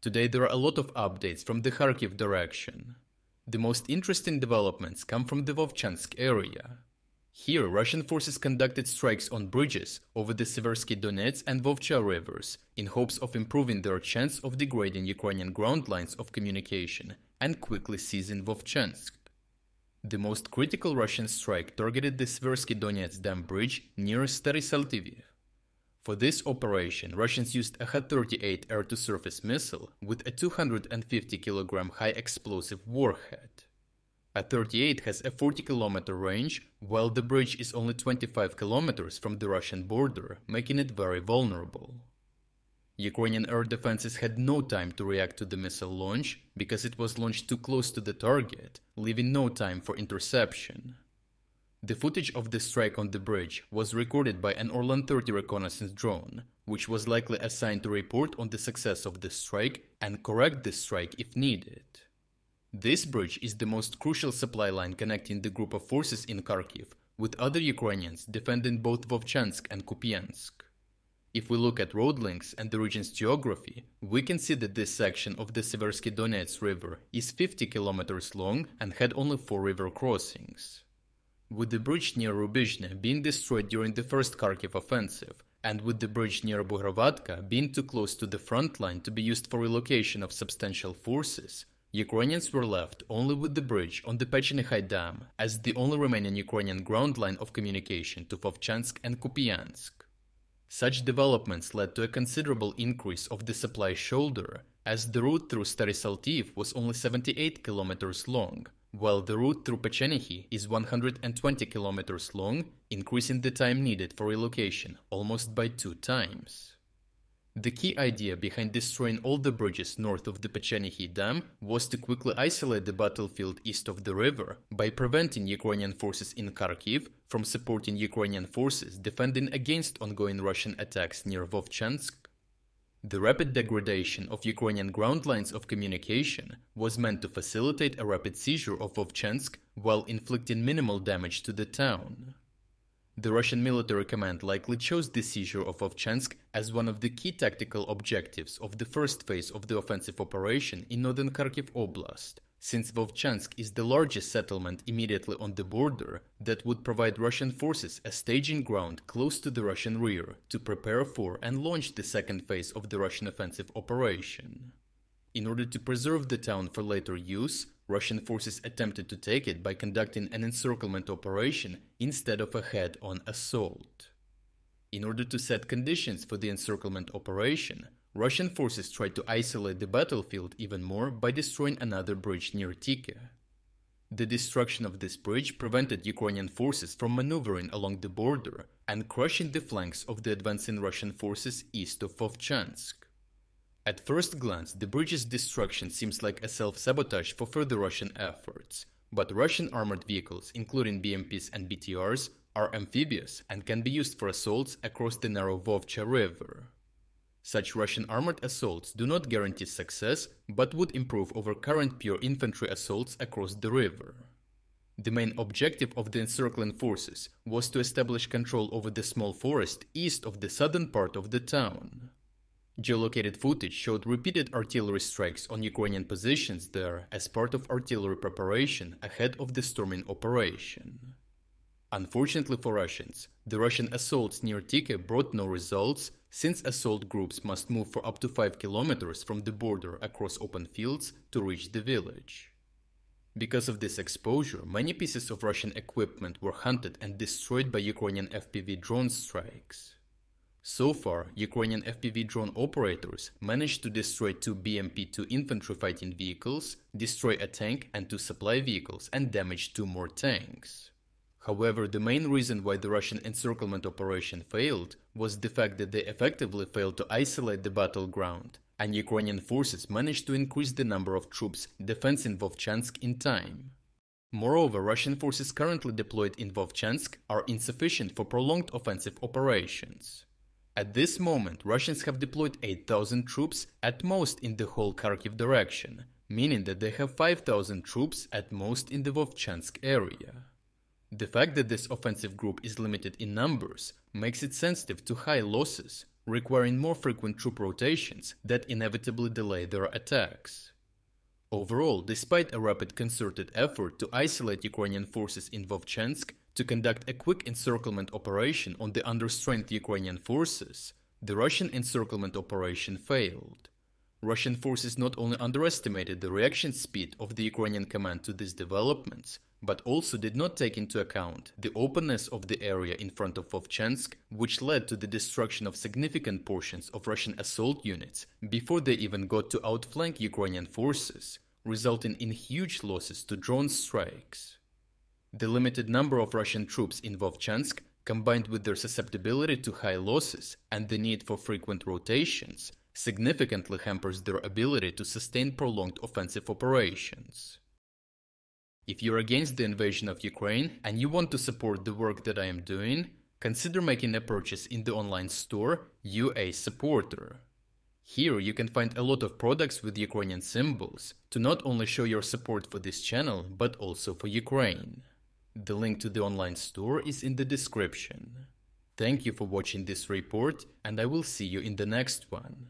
Today there are a lot of updates from the Kharkiv direction. The most interesting developments come from the Vovchansk area. Here, Russian forces conducted strikes on bridges over the Siversky-Donets and Vovcha rivers in hopes of improving their chance of degrading Ukrainian ground lines of communication and quickly seizing Vovchansk. The most critical Russian strike targeted the Siversky-Donets Dam bridge near Stary Saltiv. For this operation, Russians used a Kh-38 air-to-surface missile with a 250-kilogram high-explosive warhead. A 38 has a 40-kilometer range, while the bridge is only 25 kilometers from the Russian border, making it very vulnerable. Ukrainian air defenses had no time to react to the missile launch because it was launched too close to the target, leaving no time for interception. The footage of the strike on the bridge was recorded by an Orlan-Thirty reconnaissance drone, which was likely assigned to report on the success of the strike and correct the strike if needed. This bridge is the most crucial supply line connecting the group of forces in Kharkiv with other Ukrainians defending both Vovchansk and Kupiansk. If we look at road links and the region's geography, we can see that this section of the Siversky-Donets river is 50 kilometers long and had only 4 river crossings. With the bridge near Rubizhne being destroyed during the first Kharkiv offensive, and with the bridge near Buhrovatka being too close to the front line to be used for relocation of substantial forces, Ukrainians were left only with the bridge on the Pechenihai Dam as the only remaining Ukrainian ground line of communication to Vovchansk and Kupiansk. Such developments led to a considerable increase of the supply shoulder, as the route through Stary Saltiv was only 78 kilometers long, while the route through Pechenihi is 120 kilometers long, increasing the time needed for relocation almost by 2 times. The key idea behind destroying all the bridges north of the Pechenihi Dam was to quickly isolate the battlefield east of the river by preventing Ukrainian forces in Kharkiv from supporting Ukrainian forces defending against ongoing Russian attacks near Vovchansk. The rapid degradation of Ukrainian ground lines of communication was meant to facilitate a rapid seizure of Vovchansk while inflicting minimal damage to the town. The Russian military command likely chose the seizure of Vovchansk as one of the key tactical objectives of the first phase of the offensive operation in northern Kharkiv Oblast, since Vovchansk is the largest settlement immediately on the border that would provide Russian forces a staging ground close to the Russian rear to prepare for and launch the second phase of the Russian offensive operation. In order to preserve the town for later use, Russian forces attempted to take it by conducting an encirclement operation instead of a head-on assault. In order to set conditions for the encirclement operation, Russian forces tried to isolate the battlefield even more by destroying another bridge near Tike. The destruction of this bridge prevented Ukrainian forces from maneuvering along the border and crushing the flanks of the advancing Russian forces east of Vovchansk. At first glance, the bridge's destruction seems like a self-sabotage for further Russian efforts, but Russian armored vehicles, including BMPs and BTRs, are amphibious and can be used for assaults across the narrow Vovcha river. Such Russian armored assaults do not guarantee success, but would improve over current pure infantry assaults across the river. The main objective of the encircling forces was to establish control over the small forest east of the southern part of the town. Geolocated footage showed repeated artillery strikes on Ukrainian positions there as part of artillery preparation ahead of the storming operation. Unfortunately for Russians, the Russian assaults near Tike brought no results, since assault groups must move for up to 5 kilometers from the border across open fields to reach the village. Because of this exposure, many pieces of Russian equipment were hunted and destroyed by Ukrainian FPV drone strikes. So far, Ukrainian FPV drone operators managed to destroy 2 BMP-2 infantry fighting vehicles, destroy a tank and 2 supply vehicles, and damage 2 more tanks. However, the main reason why the Russian encirclement operation failed was the fact that they effectively failed to isolate the battleground, and Ukrainian forces managed to increase the number of troops defending Vovchansk in time. Moreover, Russian forces currently deployed in Vovchansk are insufficient for prolonged offensive operations. At this moment, Russians have deployed 8,000 troops at most in the whole Kharkiv direction, meaning that they have 5,000 troops at most in the Vovchansk area. The fact that this offensive group is limited in numbers makes it sensitive to high losses, requiring more frequent troop rotations that inevitably delay their attacks. Overall, despite a rapid concerted effort to isolate Ukrainian forces in Vovchansk to conduct a quick encirclement operation on the understrength Ukrainian forces, the Russian encirclement operation failed. Russian forces not only underestimated the reaction speed of the Ukrainian command to these developments, but also did not take into account the openness of the area in front of Vovchansk, which led to the destruction of significant portions of Russian assault units before they even got to outflank Ukrainian forces, resulting in huge losses to drone strikes. The limited number of Russian troops in Vovchansk, combined with their susceptibility to high losses and the need for frequent rotations, significantly hampers their ability to sustain prolonged offensive operations. If you're against the invasion of Ukraine and you want to support the work that I am doing, consider making a purchase in the online store UA Supporter. Here you can find a lot of products with Ukrainian symbols to not only show your support for this channel, but also for Ukraine. The link to the online store is in the description. Thank you for watching this report, and I will see you in the next one.